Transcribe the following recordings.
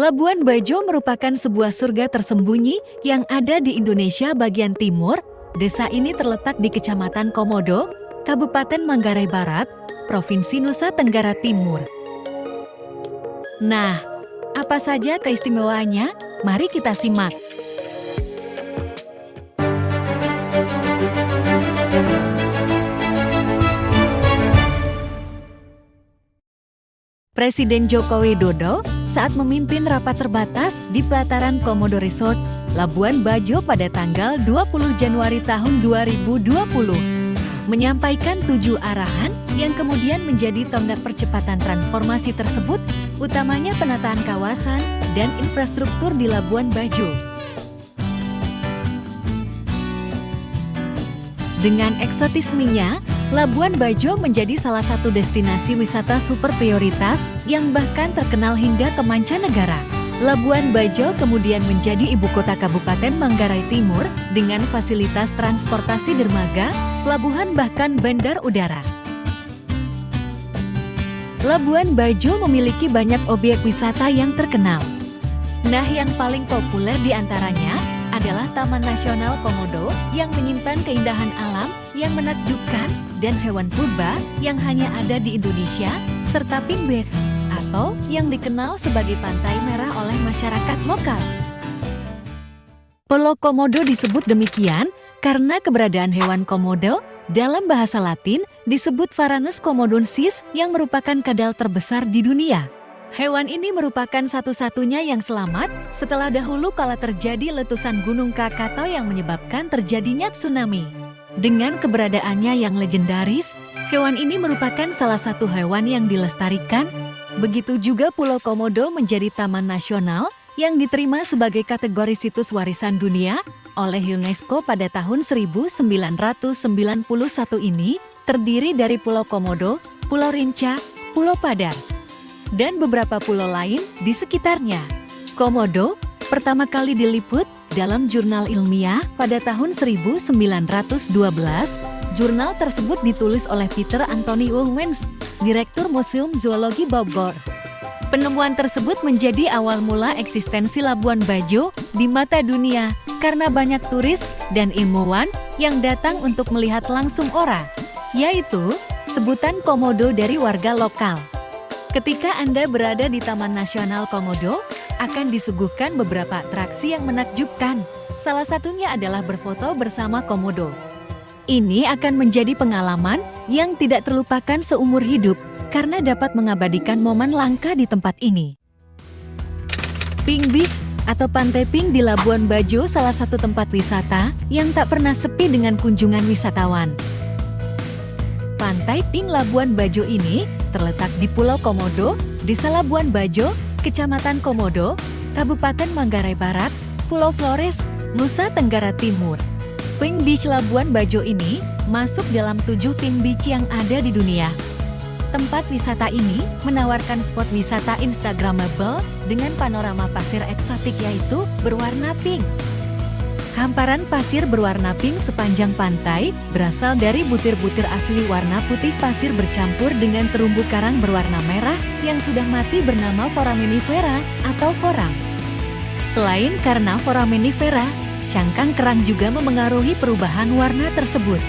Labuan Bajo merupakan sebuah surga tersembunyi yang ada di Indonesia bagian timur. Desa ini terletak di Kecamatan Komodo, Kabupaten Manggarai Barat, Provinsi Nusa Tenggara Timur. Nah, apa saja keistimewaannya? Mari kita simak. Presiden Joko Widodo saat memimpin rapat terbatas di pelataran Komodo Resort, Labuan Bajo pada tanggal 20 Januari tahun 2020. Menyampaikan 7 arahan yang kemudian menjadi tonggak percepatan transformasi tersebut, utamanya penataan kawasan dan infrastruktur di Labuan Bajo. Dengan eksotismenya, Labuan Bajo menjadi salah satu destinasi wisata super prioritas yang bahkan terkenal hingga ke mancanegara. Labuan Bajo kemudian menjadi ibu kota Kabupaten Manggarai Timur dengan fasilitas transportasi dermaga, pelabuhan bahkan bandar udara. Labuan Bajo memiliki banyak objek wisata yang terkenal. Nah, yang paling populer di antaranya adalah Taman Nasional Komodo yang menyimpan keindahan alam yang menakjubkan dan hewan purba yang hanya ada di Indonesia, serta Pink Beach atau yang dikenal sebagai Pantai Merah oleh masyarakat lokal. Pulau Komodo disebut demikian karena keberadaan hewan komodo dalam bahasa Latin disebut Varanus komodensis yang merupakan kadal terbesar di dunia. Hewan ini merupakan satu-satunya yang selamat setelah dahulu kala terjadi letusan Gunung Krakatau yang menyebabkan terjadinya tsunami. Dengan keberadaannya yang legendaris, hewan ini merupakan salah satu hewan yang dilestarikan. Begitu juga Pulau Komodo menjadi taman nasional yang diterima sebagai kategori situs warisan dunia oleh UNESCO pada tahun 1991 ini, terdiri dari Pulau Komodo, Pulau Rinca, Pulau Padar, dan beberapa pulau lain di sekitarnya. Komodo pertama kali diliput dalam jurnal ilmiah pada tahun 1912. Jurnal tersebut ditulis oleh Peter Anthony Owens, Direktur Museum Zoologi Bogor. Penemuan tersebut menjadi awal mula eksistensi Labuan Bajo di mata dunia karena banyak turis dan ilmuwan yang datang untuk melihat langsung ora, yaitu sebutan Komodo dari warga lokal. Ketika Anda berada di Taman Nasional Komodo, akan disuguhkan beberapa atraksi yang menakjubkan. Salah satunya adalah berfoto bersama Komodo. Ini akan menjadi pengalaman yang tidak terlupakan seumur hidup karena dapat mengabadikan momen langka di tempat ini. Pink Beach atau Pantai Pink di Labuan Bajo salah satu tempat wisata yang tak pernah sepi dengan kunjungan wisatawan. Pantai Pink Labuan Bajo ini terletak di Pulau Komodo, Desa Labuan Bajo, Kecamatan Komodo, Kabupaten Manggarai Barat, Pulau Flores, Nusa Tenggara Timur. Pink Beach Labuan Bajo ini masuk dalam 7 Pink Beach yang ada di dunia. Tempat wisata ini menawarkan spot wisata instagramable dengan panorama pasir eksotik yaitu berwarna pink. Hamparan pasir berwarna pink sepanjang pantai berasal dari butir-butir asli warna putih pasir bercampur dengan terumbu karang berwarna merah yang sudah mati bernama Foraminifera atau forang. Selain karena Foraminifera, cangkang kerang juga memengaruhi perubahan warna tersebut.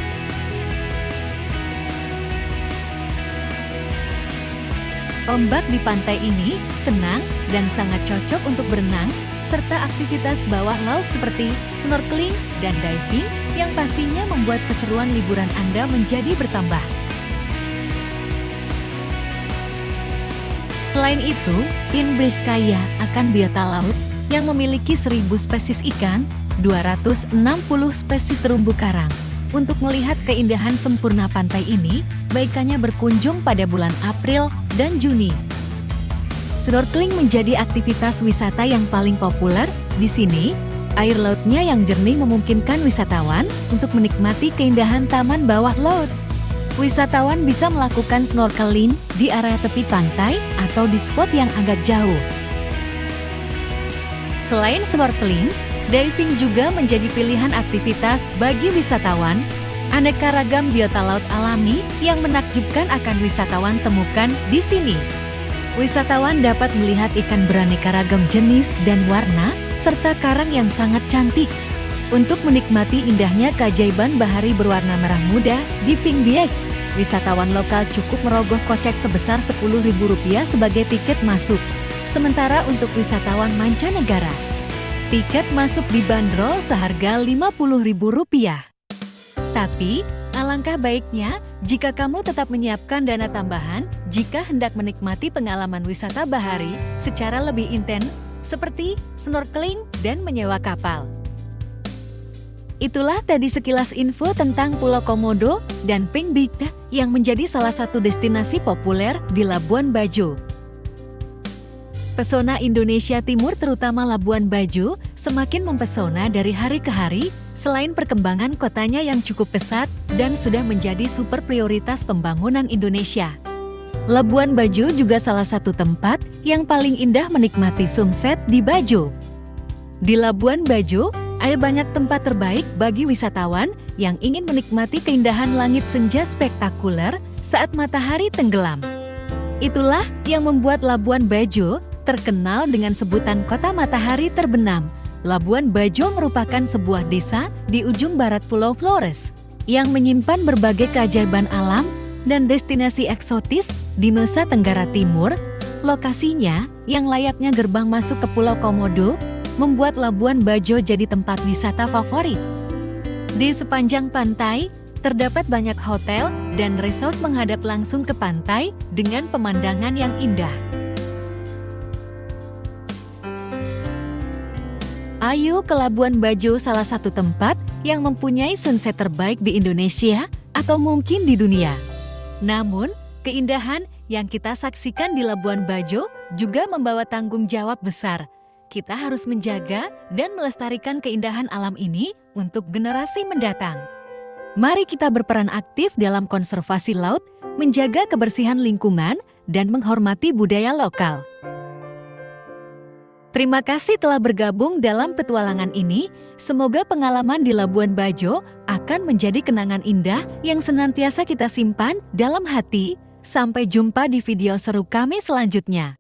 Ombak di pantai ini tenang dan sangat cocok untuk berenang, serta aktivitas bawah laut seperti snorkeling dan diving yang pastinya membuat keseruan liburan Anda menjadi bertambah. Selain itu, Pink Beach kaya akan biota laut yang memiliki 1.000 spesies ikan, 260 spesies terumbu karang. Untuk melihat keindahan sempurna pantai ini, baiknya berkunjung pada bulan April dan Juni. Snorkeling menjadi aktivitas wisata yang paling populer di sini. Air lautnya yang jernih memungkinkan wisatawan untuk menikmati keindahan taman bawah laut. Wisatawan bisa melakukan snorkeling di area tepi pantai atau di spot yang agak jauh. Selain snorkeling, diving juga menjadi pilihan aktivitas bagi wisatawan. Aneka ragam biota laut alami yang menakjubkan akan wisatawan temukan di sini. Wisatawan dapat melihat ikan beraneka ragam jenis dan warna, serta karang yang sangat cantik. Untuk menikmati indahnya keajaiban bahari berwarna merah muda di Pink Biak, wisatawan lokal cukup merogoh kocek sebesar Rp10.000 sebagai tiket masuk. Sementara untuk wisatawan mancanegara, tiket masuk dibanderol seharga Rp50.000. Tapi, alangkah baiknya jika kamu tetap menyiapkan dana tambahan jika hendak menikmati pengalaman wisata bahari secara lebih intens, seperti snorkeling dan menyewa kapal. Itulah tadi sekilas info tentang Pulau Komodo dan Pink Biak yang menjadi salah satu destinasi populer di Labuan Bajo. Pesona Indonesia Timur terutama Labuan Bajo semakin mempesona dari hari ke hari, selain perkembangan kotanya yang cukup pesat dan sudah menjadi super prioritas pembangunan Indonesia. Labuan Bajo juga salah satu tempat yang paling indah menikmati sunset di Bajo. Di Labuan Bajo, ada banyak tempat terbaik bagi wisatawan yang ingin menikmati keindahan langit senja spektakuler saat matahari tenggelam. Itulah yang membuat Labuan Bajo terkenal dengan sebutan Kota Matahari Terbenam. Labuan Bajo merupakan sebuah desa di ujung barat Pulau Flores yang menyimpan berbagai keajaiban alam dan destinasi eksotis di Nusa Tenggara Timur. Lokasinya yang layaknya gerbang masuk ke Pulau Komodo membuat Labuan Bajo jadi tempat wisata favorit. Di sepanjang pantai, terdapat banyak hotel dan resort menghadap langsung ke pantai dengan pemandangan yang indah. Ayo ke Labuan Bajo, salah satu tempat yang mempunyai sunset terbaik di Indonesia atau mungkin di dunia. Namun, keindahan yang kita saksikan di Labuan Bajo juga membawa tanggung jawab besar. Kita harus menjaga dan melestarikan keindahan alam ini untuk generasi mendatang. Mari kita berperan aktif dalam konservasi laut, menjaga kebersihan lingkungan, dan menghormati budaya lokal. Terima kasih telah bergabung dalam petualangan ini. Semoga pengalaman di Labuan Bajo akan menjadi kenangan indah yang senantiasa kita simpan dalam hati. Sampai jumpa di video seru kami selanjutnya.